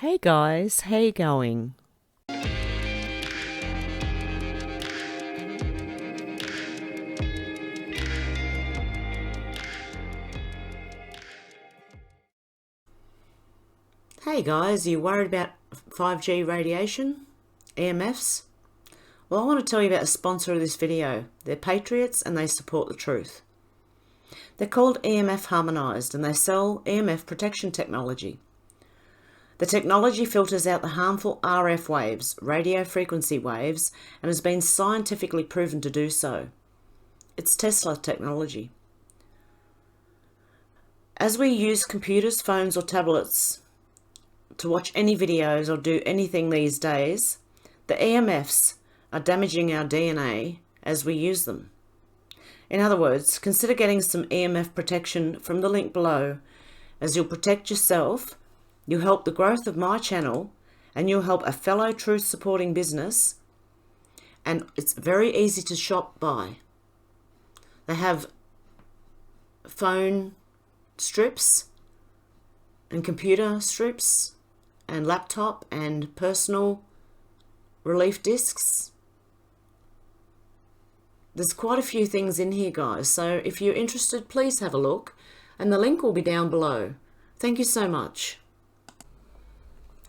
Hey guys, how you going? Hey guys, are you worried about 5G radiation? EMFs? Well, I want to tell you about a sponsor of this video. They're patriots and they support the truth. They're called EMF Harmonized and they sell EMF protection technology. The technology filters out the harmful RF waves, radio frequency waves, and has been scientifically proven to do so. It's Tesla technology. As we use computers, phones or tablets to watch any videos or do anything these days, the EMFs are damaging our DNA as we use them. In other words, consider getting some EMF protection from the link below, as you'll protect yourself, you'll help the growth of my channel, and you'll help a fellow truth supporting business, and it's very easy to shop by. They have phone strips and computer strips and laptop and personal relief discs. There's quite a few things in here, guys, so if you're interested, please have a look, and the link will be down below. Thank you so much.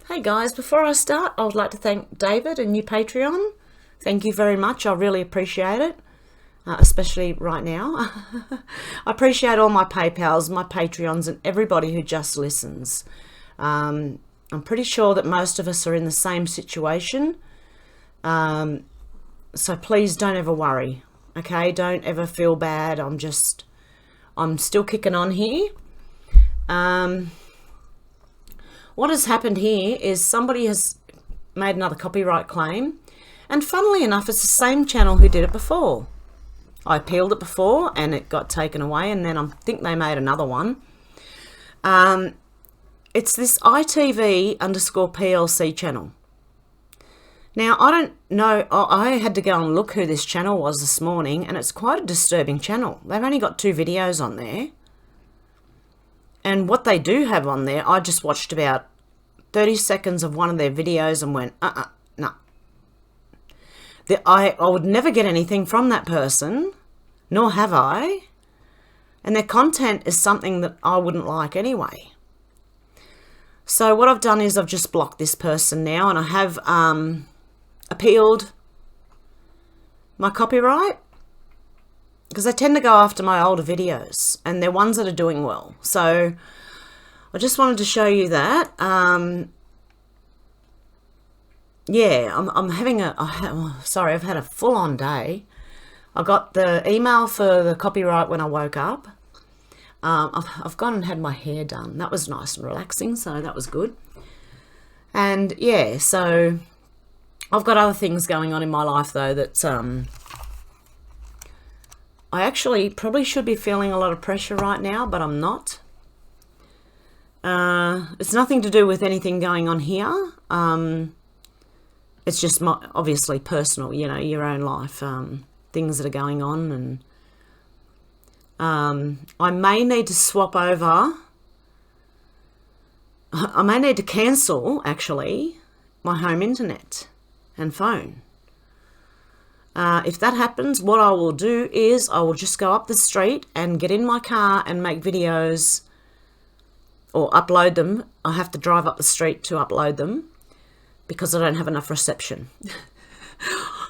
Hey guys, before I start, I would like to thank David and you Patreon. Thank you very much. I really appreciate it, especially right now. I appreciate all my PayPals, my Patreons, and everybody who just listens. I'm pretty sure that most of us are in the same situation. So please don't ever worry, okay? Don't ever feel bad. I'm still kicking on here. What has happened here is somebody has made another copyright claim, and funnily enough, it's the same channel who did it before. I appealed it before and it got taken away, and then I think they made another one. It's this ITV_PLC channel. Now, I don't know, I had to go and look who this channel was this morning, and it's quite a disturbing channel. They've only got 2 videos on there. And what they do have on there, I just watched about 30 seconds of one of their videos and went, no. I would never get anything from that person, nor have I. And their content is something that I wouldn't like anyway. So what I've done is I've just blocked this person now, and I have appealed my copyright, because I tend to go after my older videos, and they're ones that are doing well. So I just wanted to show you that. Yeah, I'm having sorry, I've had a full-on day. I got the email for the copyright when I woke up. I've gone and had my hair done. That was nice and relaxing, so that was good. And yeah, so I've got other things going on in my life though that I actually probably should be feeling a lot of pressure right now, but I'm not. It's nothing to do with anything going on here. It's just obviously personal, you know, your own life, things that are going on. And I may need to swap over. I may need to cancel, actually, my home internet and phone. If that happens, what I will do is I will just go up the street and get in my car and make videos or upload them. I have to drive up the street to upload them because I don't have enough reception.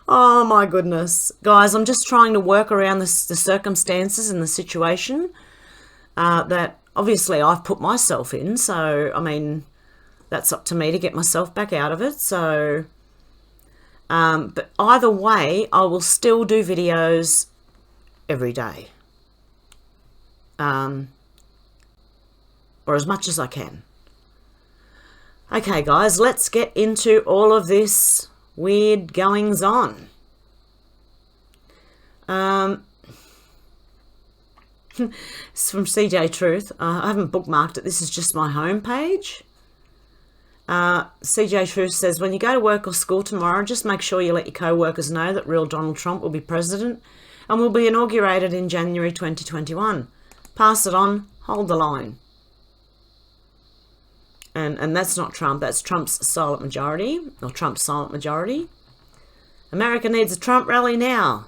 Oh my goodness. Guys, I'm just trying to work around the circumstances and the situation that obviously I've put myself in. So, I mean, that's up to me to get myself back out of it. So... but either way, I will still do videos every day. Or as much as I can. Okay, guys, let's get into all of this weird goings on. It's from CJ Truth. I haven't bookmarked it. This is just my home page. CJ Truth says, when you go to work or school tomorrow, just make sure you let your co-workers know that real Donald Trump will be president and will be inaugurated in January 2021. Pass it on, hold the line. And that's not Trump, that's Trump's silent majority, or Trump's silent majority. America needs a Trump rally now.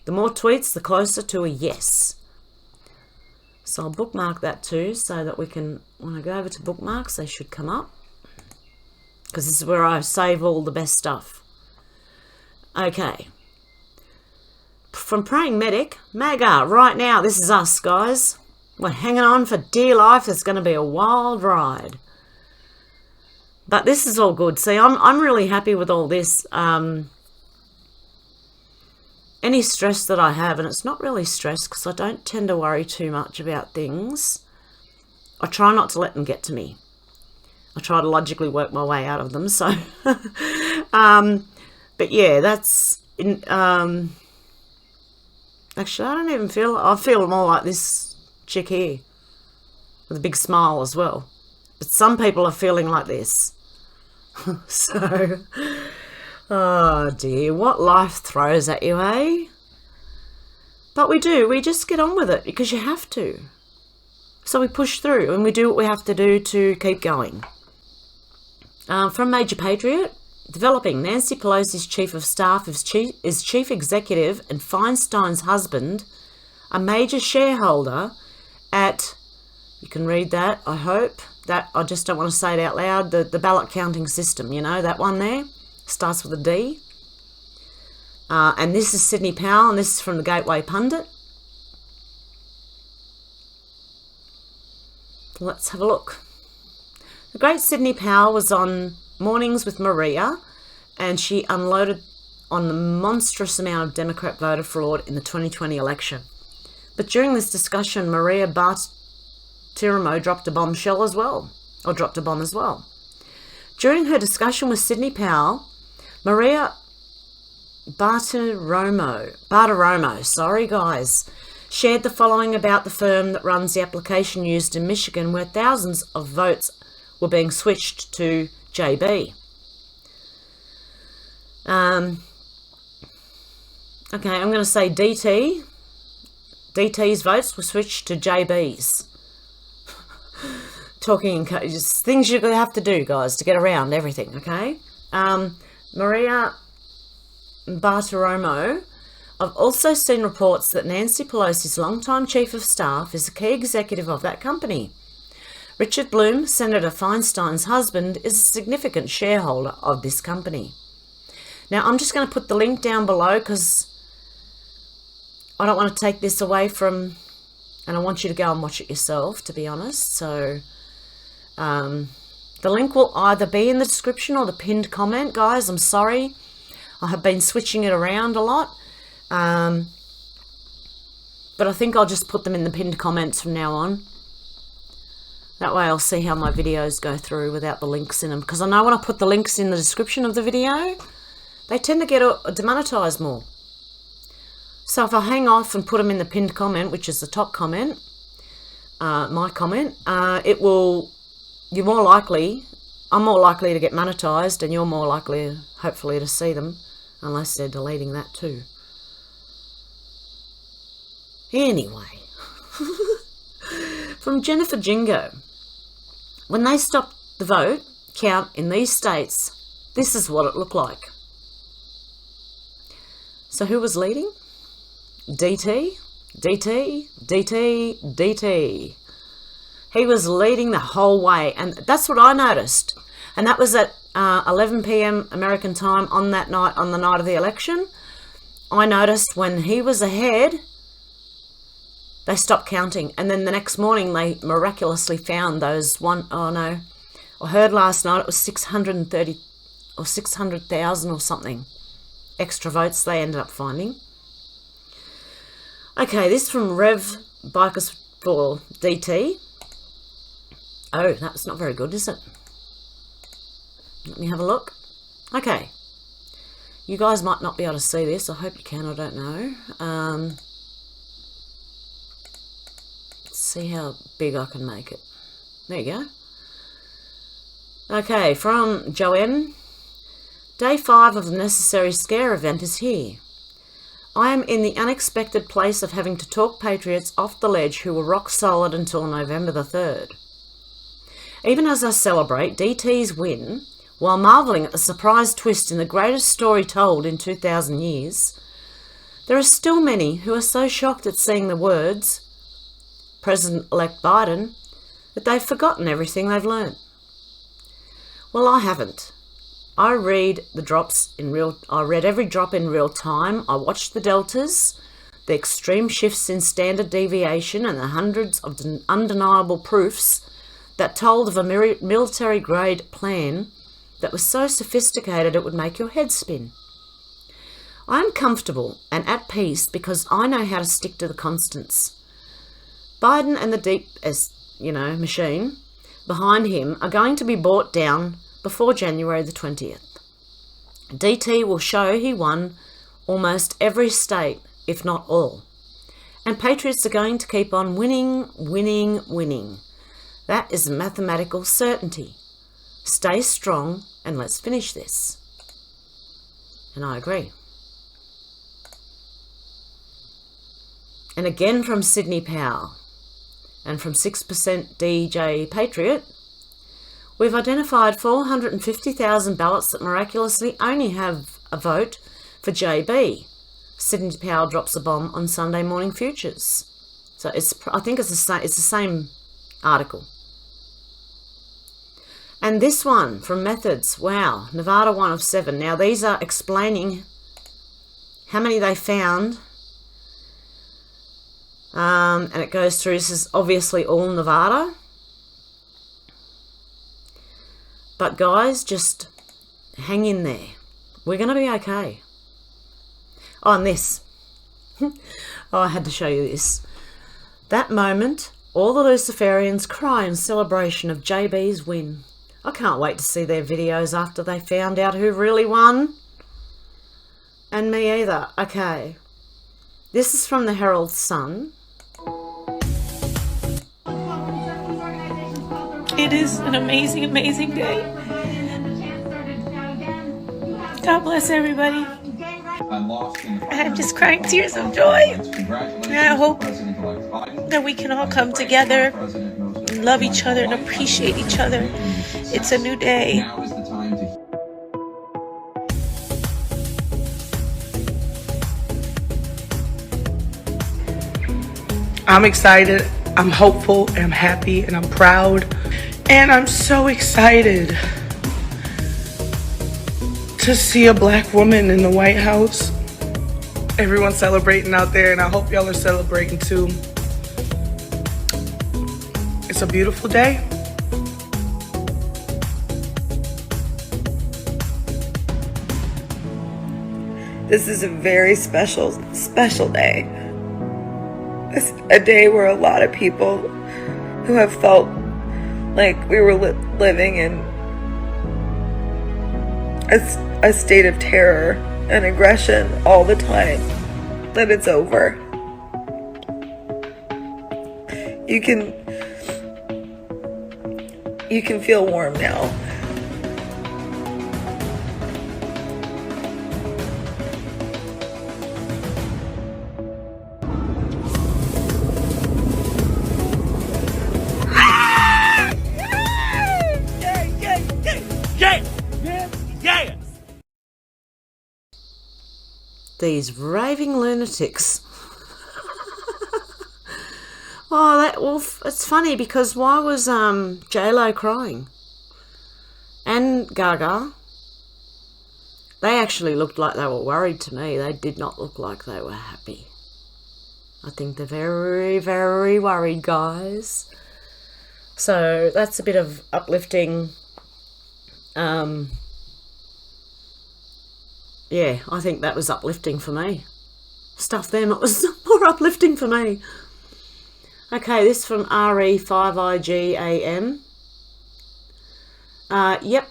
The more tweets, the closer to a yes. So I'll bookmark that too, so that we can, when I go over to bookmarks, they should come up. Because this is where I save all the best stuff. Okay. From Praying Medic, MAGA, right now, this is us, guys. We're hanging on for dear life. It's going to be a wild ride. But this is all good. See, I'm really happy with all this. Any stress that I have, and it's not really stress because I don't tend to worry too much about things. I try not to let them get to me. I try to logically work my way out of them. So, but yeah, that's actually, I don't even feel. I feel more like this chick here with a big smile as well. But some people are feeling like this. So, oh dear, what life throws at you, eh? But we just get on with it because you have to. So we push through and we do what we have to do to keep going. From Major Patriot, developing Nancy Pelosi's Chief of Staff is Chief Executive and Feinstein's husband, a major shareholder at, you can read that, I hope, that I just don't want to say it out loud, the ballot counting system, you know, that one there, starts with a D. And this is Sidney Powell, and this is from the Gateway Pundit. Let's have a look. The great Sidney Powell was on Mornings with Maria, and she unloaded on the monstrous amount of Democrat voter fraud in the 2020 election. But during this discussion, Maria Bartiromo dropped a bombshell as well, or dropped a bomb as well. During her discussion with Sidney Powell, Maria Bartiromo, sorry guys, shared the following about the firm that runs the application used in Michigan where thousands of votes were being switched to JB. Okay, I'm going to say DT. DT's votes were switched to JB's. Talking just things you're going to have to do, guys, to get around everything, okay? Maria Bartiromo, I've also seen reports that Nancy Pelosi's longtime chief of staff is a key executive of that company. Richard Bloom, Senator Feinstein's husband, is a significant shareholder of this company. Now, I'm just going to put the link down below because I don't want to take this away from, and I want you to go and watch it yourself, to be honest. So, the link will either be in the description or the pinned comment, guys. I'm sorry. I have been switching it around a lot. But I think I'll just put them in the pinned comments from now on. That way I'll see how my videos go through without the links in them. Because I know when I put the links in the description of the video, they tend to get demonetized more. So if I hang off and put them in the pinned comment, which is the top comment, my comment, it will, I'm more likely to get monetized and you're more likely, hopefully, to see them, unless they're deleting that too. Anyway, from Jennifer Jingo, when they stopped the vote count in these states, this is what it looked like. So who was leading? DT, DT, DT, DT. He was leading the whole way, and that's what I noticed. And that was at 11 p.m. American time on that night, on the night of the election. I noticed when he was ahead, they stopped counting. And then the next morning, they miraculously found those I heard last night it was 630 or 600,000 or something extra votes they ended up finding. Okay, this from Rev Bikers for DT. Oh, that's not very good, is it? Let me have a look. Okay. You guys might not be able to see this. I hope you can. I don't know. Let's see how big I can make it. There you go. Okay, from Joanne. Day 5 of the Necessary Scare event is here. I am in the unexpected place of having to talk patriots off the ledge who were rock solid until November the 3rd. Even as I celebrate DT's win, while marvelling at the surprise twist in the greatest story told in 2,000 years, there are still many who are so shocked at seeing the words, President-elect Biden, that they've forgotten everything they've learnt. Well, I haven't. I read every drop in real time. I watched the deltas, the extreme shifts in standard deviation, and the hundreds of undeniable proofs that told of a military-grade plan that was so sophisticated it would make your head spin. I am comfortable and at peace because I know how to stick to the constants. Biden and the deep, machine behind him are going to be brought down before January the 20th. DT will show he won almost every state, if not all. And patriots are going to keep on winning, winning, winning. That is a mathematical certainty. Stay strong and let's finish this. And I agree. And again from Sydney Powell and from 6% DJ Patriot, we've identified 450,000 ballots that miraculously only have a vote for JB. Sydney Powell drops a bomb on Sunday Morning Futures. So I think it's the same article. And this one from Methods, wow, Nevada 1 of 7. Now these are explaining how many they found. And it goes through, this is obviously all Nevada. But guys, just hang in there. We're going to be okay. Oh, and this. Oh, I had to show you this. That moment, all the Luciferians cry in celebration of JB's win. I can't wait to see their videos after they found out who really won. And me either. Okay. This is from the Herald Sun. It is an amazing, amazing day. God bless everybody. I'm just crying tears of joy. And I hope that we can all come together, love each other, and appreciate each other. It's a new day. I'm excited, I'm hopeful, I'm happy, and I'm proud. And I'm so excited to see a black woman in the White House. Everyone's celebrating out there, and I hope y'all are celebrating too. It's a beautiful day. This is a very special day. It's a day where a lot of people who have felt like we were living in a state of terror and aggression all the time, that it's over. You can feel warm now. These raving lunatics. It's funny because why was J-Lo crying? And Gaga? They actually looked like they were worried to me. They did not look like they were happy. I think they're very, very worried, guys. So that's a bit of uplifting. Yeah, I think that was uplifting for me. Stuff them, it was more uplifting for me. Okay, this from RE5IGAM. Yep,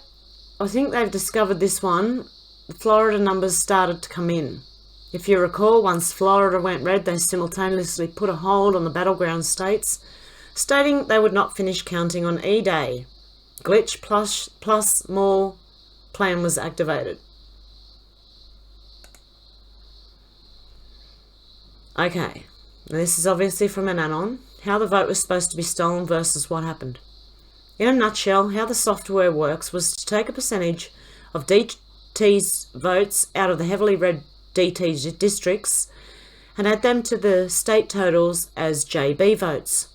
I think they've discovered this one. The Florida numbers started to come in. If you recall, once Florida went red, they simultaneously put a hold on the battleground states, stating they would not finish counting on E-Day. Glitch plus more plan was activated. Okay, now this is obviously from an anon. How the vote was supposed to be stolen versus what happened. In a nutshell, how the software works was to take a percentage of DT's votes out of the heavily red DT districts and add them to the state totals as JB votes.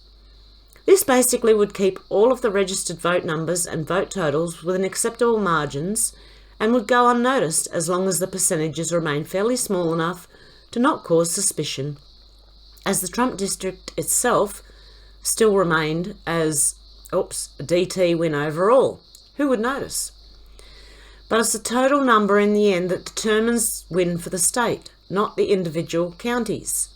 This basically would keep all of the registered vote numbers and vote totals within acceptable margins and would go unnoticed as long as the percentages remain fairly small enough to not cause suspicion, as the Trump district itself still remained as, a DT win overall. Who would notice? But it's the total number in the end that determines win for the state, not the individual counties.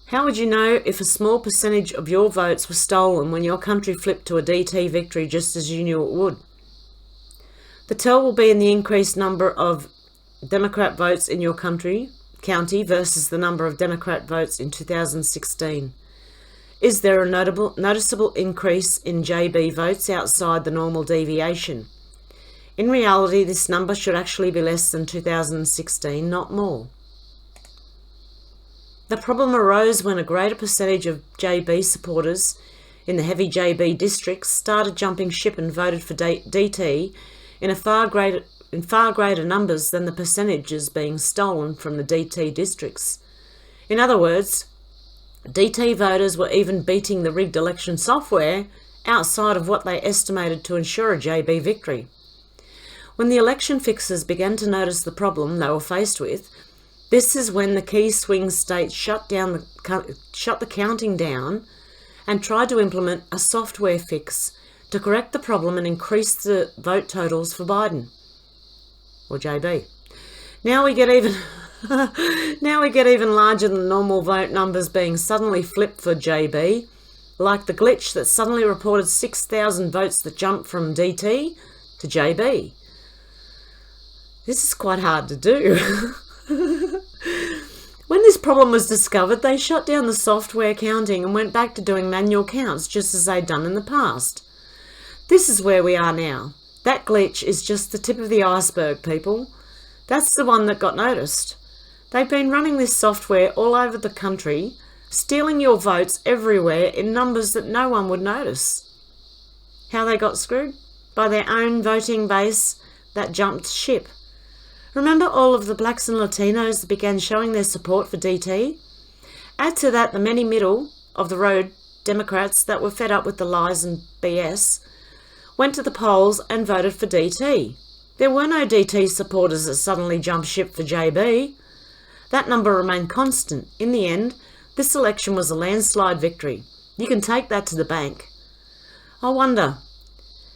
How would you know if a small percentage of your votes were stolen when your country flipped to a DT victory just as you knew it would? The tell will be in the increased number of Democrat votes in your county versus the number of Democrat votes in 2016. Is there a noticeable increase in JB votes outside the normal deviation? In reality, this number should actually be less than 2016, not more. The problem arose when a greater percentage of JB supporters in the heavy JB districts started jumping ship and voted for DT in far greater numbers than the percentages being stolen from the DT districts. In other words, DT voters were even beating the rigged election software outside of what they estimated to ensure a JB victory. When the election fixers began to notice the problem they were faced with, this is when the key swing states shut the counting down and tried to implement a software fix to correct the problem and increase the vote totals for Biden, or JB. Now we get even larger than normal vote numbers being suddenly flipped for JB, like the glitch that suddenly reported 6,000 votes that jumped from DT to JB. This is quite hard to do. When this problem was discovered, they shut down the software counting and went back to doing manual counts just as they'd done in the past. This is where we are now. That glitch is just the tip of the iceberg, people. That's the one that got noticed. They've been running this software all over the country, stealing your votes everywhere in numbers that no one would notice. How they got screwed? By their own voting base that jumped ship. Remember all of the blacks and Latinos that began showing their support for DT? Add to that the many middle-of-the-road Democrats that were fed up with the lies and BS, went to the polls and voted for DT. There were no DT supporters that suddenly jumped ship for JB. That number remained constant. In the end, this election was a landslide victory. You can take that to the bank. I wonder,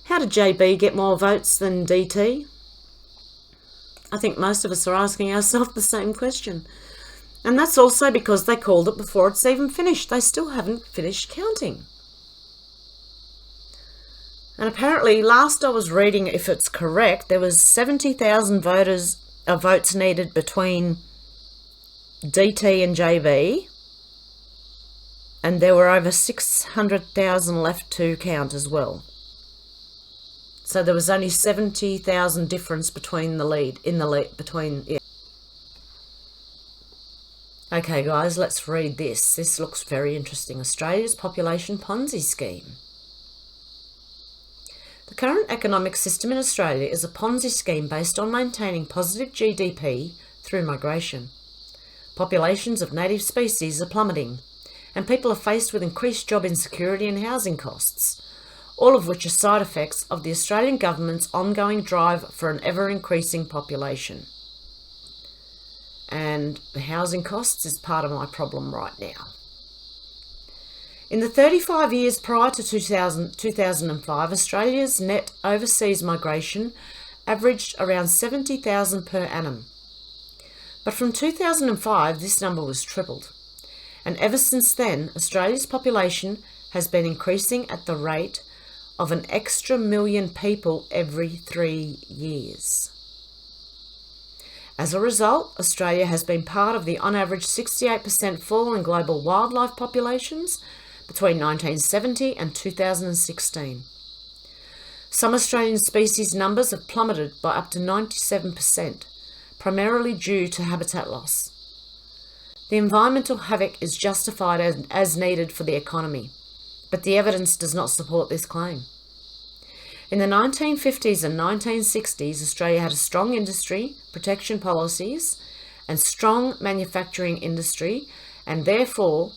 how did JB get more votes than DT? I think most of us are asking ourselves the same question. And that's also because they called it before it's even finished. They still haven't finished counting. And apparently, last I was reading, if it's correct, there was 70,000 votes needed between DT and JB. And there were over 600,000 left to count as well. So there was only 70,000 difference between yeah. Okay guys, let's read this. This looks very interesting. Australia's population Ponzi scheme. The current economic system in Australia is a Ponzi scheme based on maintaining positive GDP through migration. Populations of native species are plummeting, and people are faced with increased job insecurity and housing costs, all of which are side effects of the Australian government's ongoing drive for an ever-increasing population. And the housing costs is part of my problem right now. In the 35 years prior to 2005, Australia's net overseas migration averaged around 70,000 per annum. But from 2005, this number was tripled. And ever since then, Australia's population has been increasing at the rate of an extra million people every 3 years. As a result, Australia has been part of the on average 68% fall in global wildlife populations between 1970 and 2016. Some Australian species numbers have plummeted by up to 97%, primarily due to habitat loss. The environmental havoc is justified as needed for the economy. but the evidence does not support this claim. In the 1950s and 1960s, Australia had a strong industry protection policies and strong manufacturing industry, and therefore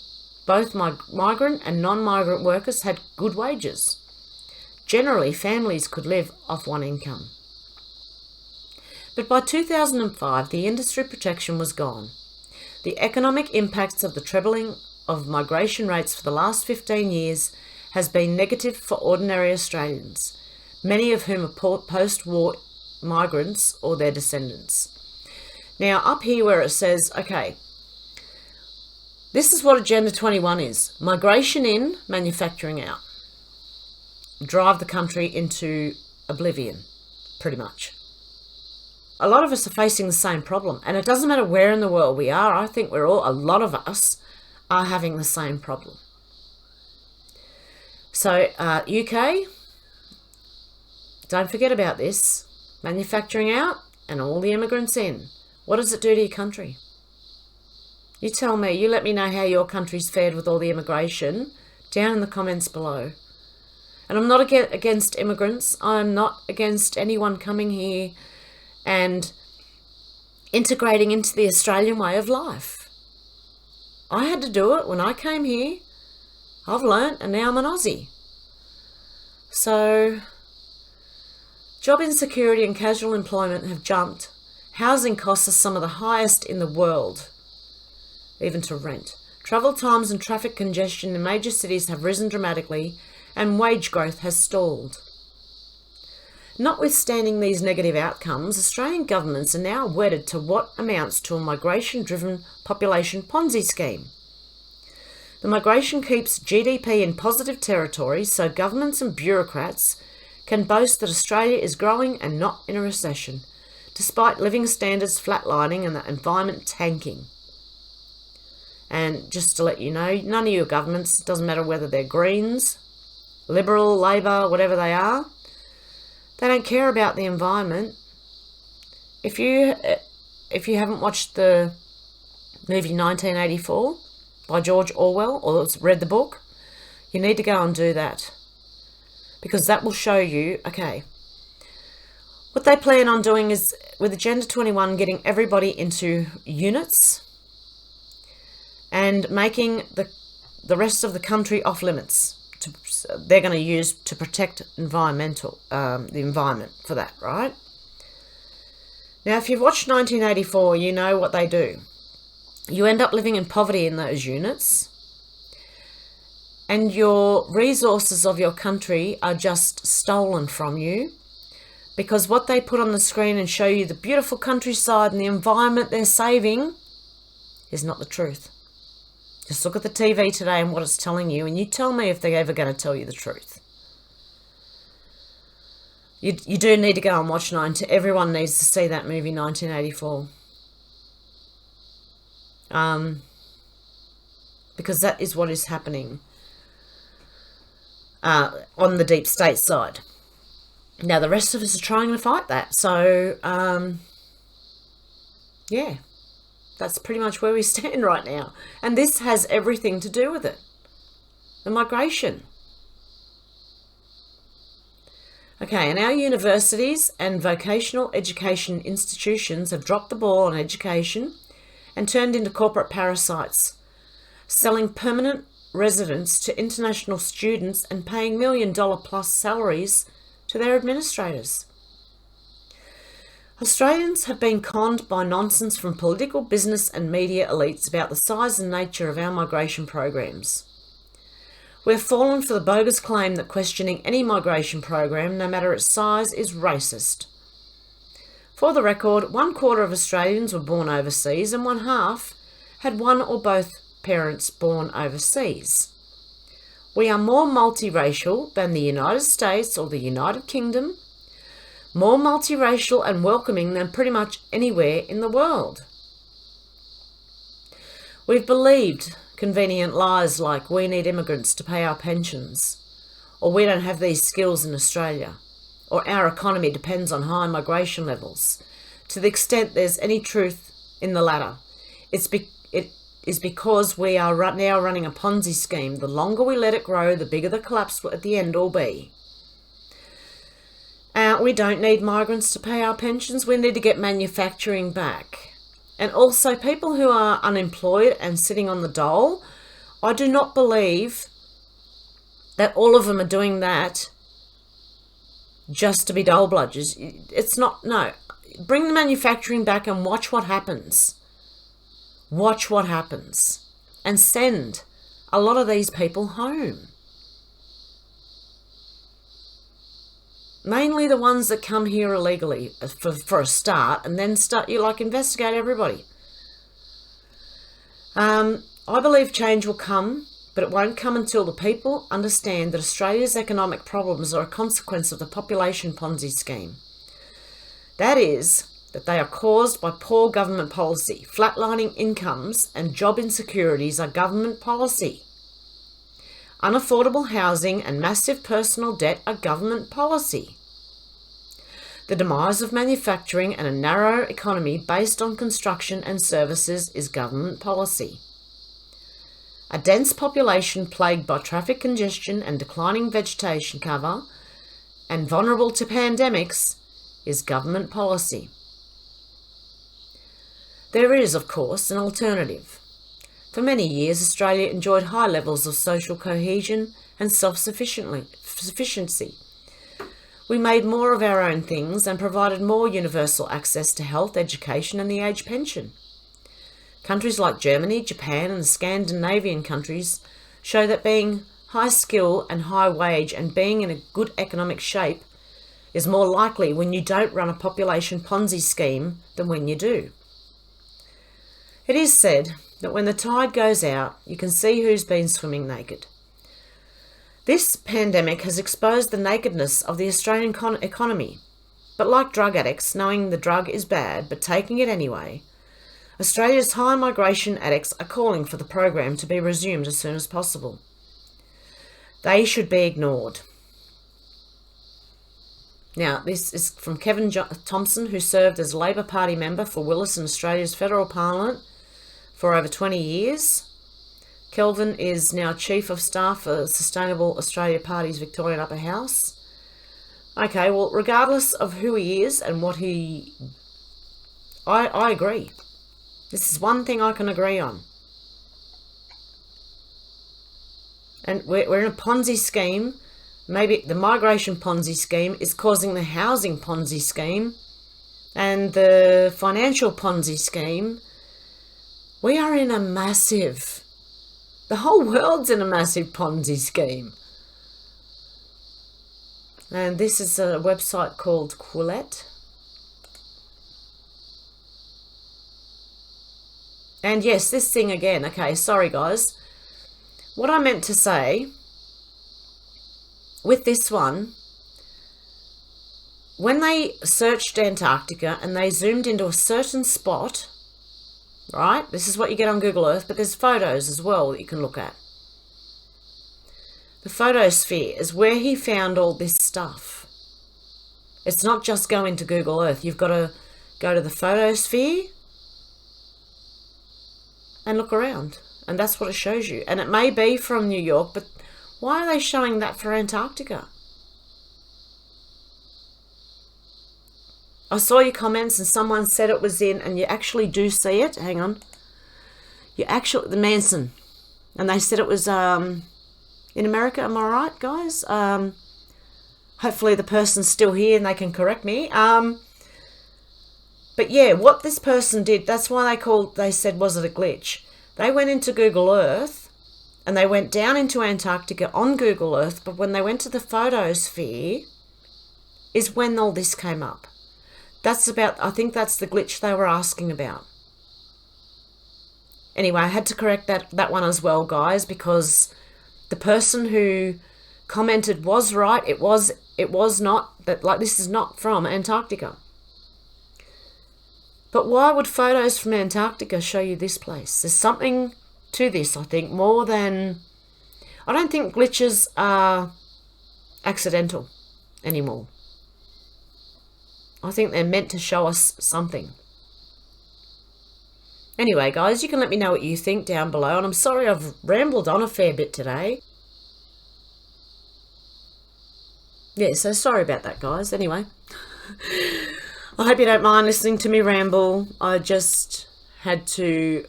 both migrant and non-migrant workers had good wages. Generally, families could live off one income. But by 2005, the industry protection was gone. The economic impacts of the trebling of migration rates for the last 15 years has been negative for ordinary Australians, many of whom are post-war migrants or their descendants. Now, up here where it says, okay, this is what Agenda 21 is. Migration in, manufacturing out. Drive the country into oblivion, pretty much. A lot of us are facing the same problem, and it doesn't matter where in the world we are. I think a lot of us are having the same problem. So, UK, don't forget about this. Manufacturing out and all the immigrants in. What does it do to your country? You tell me, you let me know how your country's fared with all the immigration down in the comments below. And I'm not against immigrants. I'm not against anyone coming here and integrating into the Australian way of life. I had to do it when I came here. I've learnt, and now I'm an Aussie. So, job insecurity and casual employment have jumped. Housing costs are some of the highest in the world, even to rent. Travel times and traffic congestion in major cities have risen dramatically, and wage growth has stalled. Notwithstanding these negative outcomes, Australian governments are now wedded to what amounts to a migration-driven population Ponzi scheme. The migration keeps GDP in positive territory, so governments and bureaucrats can boast that Australia is growing and not in a recession, despite living standards flatlining and the environment tanking. And just to let you know, none of your governments, doesn't matter whether they're Greens, Liberal, Labor, whatever they are, they don't care about the environment. If you haven't watched the movie 1984 by George Orwell or read the book, you need to go and do that. Because that will show you, okay, what they plan on doing is, with Agenda 21, getting everybody into units and making the rest of the country off limits. They're going to use to protect the environment for that, right? Now, if you've watched 1984, you know what they do. You end up living in poverty in those units, and your resources of your country are just stolen from you, because what they put on the screen and show you the beautiful countryside and the environment they're saving is not the truth. Just look at the TV today and what it's telling you, and you tell me if they're ever going to tell you the truth. You do need to go and watch everyone needs to see that movie 1984. Because that is what is happening on the deep state side. Now, the rest of us are trying to fight that. So, yeah, that's pretty much where we stand right now. And this has everything to do with it. The migration. Okay, and our universities and vocational education institutions have dropped the ball on education and turned into corporate parasites, selling permanent residence to international students and paying $1 million plus salaries to their administrators. Australians have been conned by nonsense from political, business and media elites about the size and nature of our migration programs. We've fallen for the bogus claim that questioning any migration program, no matter its size, is racist. For the record, 1/4 of Australians were born overseas and 1/2 had one or both parents born overseas. We are more multiracial than the United States or the United Kingdom, more multiracial and welcoming than pretty much anywhere in the world. We've believed convenient lies like we need immigrants to pay our pensions, or we don't have these skills in Australia, or our economy depends on high migration levels. To the extent there's any truth in the latter, is because we are now running a Ponzi scheme. The longer we let it grow, the bigger the collapse at the end will be. We don't need migrants to pay our pensions. We need to get manufacturing back. And also people who are unemployed and sitting on the dole, I do not believe that all of them are doing that just to be dole bludgers. It's not, no. Bring the manufacturing back and watch what happens. Watch what happens. And send a lot of these people home. Mainly the ones that come here illegally for a start, and then investigate everybody. I believe change will come, but it won't come until the people understand that Australia's economic problems are a consequence of the population Ponzi scheme. That is, that they are caused by poor government policy. Flatlining incomes and job insecurities are government policy. Unaffordable housing and massive personal debt are government policy. The demise of manufacturing and a narrow economy based on construction and services is government policy. A dense population plagued by traffic congestion and declining vegetation cover and vulnerable to pandemics is government policy. There is, of course, an alternative. For many years, Australia enjoyed high levels of social cohesion and self-sufficiency. We made more of our own things and provided more universal access to health, education and the age pension. Countries like Germany, Japan and the Scandinavian countries show that being high skill and high wage and being in a good economic shape is more likely when you don't run a population Ponzi scheme than when you do. It is said that when the tide goes out, you can see who's been swimming naked. This pandemic has exposed the nakedness of the Australian economy. But like drug addicts, knowing the drug is bad but taking it anyway, Australia's high migration addicts are calling for the program to be resumed as soon as possible. They should be ignored. Now, this is from Kevin Thompson, who served as Labor Party member for Willis in Australia's federal parliament for over 20 years. Kelvin is now Chief of Staff for Sustainable Australia Party's Victorian Upper House. Okay, well, regardless of who he is and what he... I agree. This is one thing I can agree on. And we're in a Ponzi scheme. Maybe the migration Ponzi scheme is causing the housing Ponzi scheme and the financial Ponzi scheme. We are in a massive... The whole world's in a massive Ponzi scheme. And this is a website called Quillette. And yes, this thing again. Okay, sorry guys. What I meant to say with this one, when they searched Antarctica and they zoomed into a certain spot, right? This is what you get on Google Earth, but there's photos as well that you can look at. The photosphere is where he found all this stuff. It's not just go into Google Earth. You've got to go to the photosphere and look around. And that's what it shows you. And it may be from New York, but why are they showing that for Antarctica? I saw your comments and someone said it was in, and you actually do see it. Hang on. The Manson. And they said it was in America. Am I right, guys? Hopefully the person's still here and they can correct me. But yeah, what this person did, that's why they said, was it a glitch? They went into Google Earth and they went down into Antarctica on Google Earth, but when they went to the photosphere is when all this came up. I think that's the glitch they were asking about. Anyway, I had to correct that one as well, guys, because the person who commented was right. It was not, that like this is not from Antarctica. But why would photos from Antarctica show you this place? There's something to this, I think, more than... I don't think glitches are accidental anymore. I think they're meant to show us something. Anyway, guys, you can let me know what you think down below. And I'm sorry I've rambled on a fair bit today. Yeah, so sorry about that, guys. Anyway, I hope you don't mind listening to me ramble. I just had to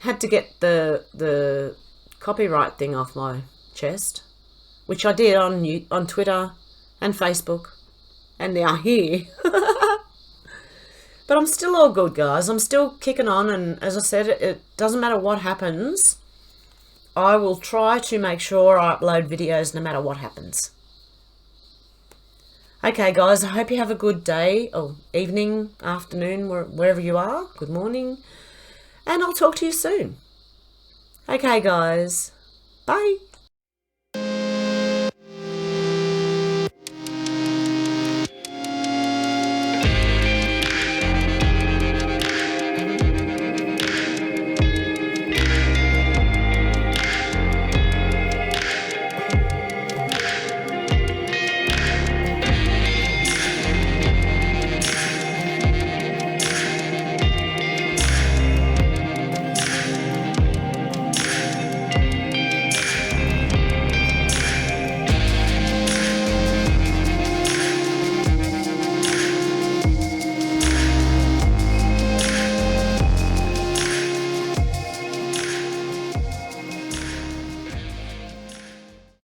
get the copyright thing off my chest, which I did on Twitter and Facebook, and now here. But I'm still all good, guys. I'm still kicking on, and as I said, it doesn't matter what happens. I will try to make sure I upload videos no matter what happens. Okay, guys, I hope you have a good day, or evening, afternoon, wherever you are. Good morning. And I'll talk to you soon. Okay, guys. Bye.